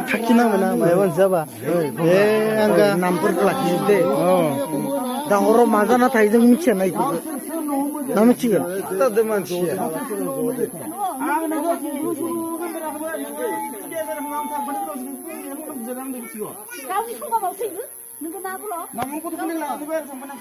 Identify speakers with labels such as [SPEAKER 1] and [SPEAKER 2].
[SPEAKER 1] Sakina mana bayawan siapa? Angga nampur lagi deh. Dah orang mana na thai jeng micin na itu. Nama cikan? Kita deman cia.
[SPEAKER 2] Kau ni kau mau sih? Nunggu nak pulau?
[SPEAKER 1] Namun kudu kuning lah, tu bayar sampai nak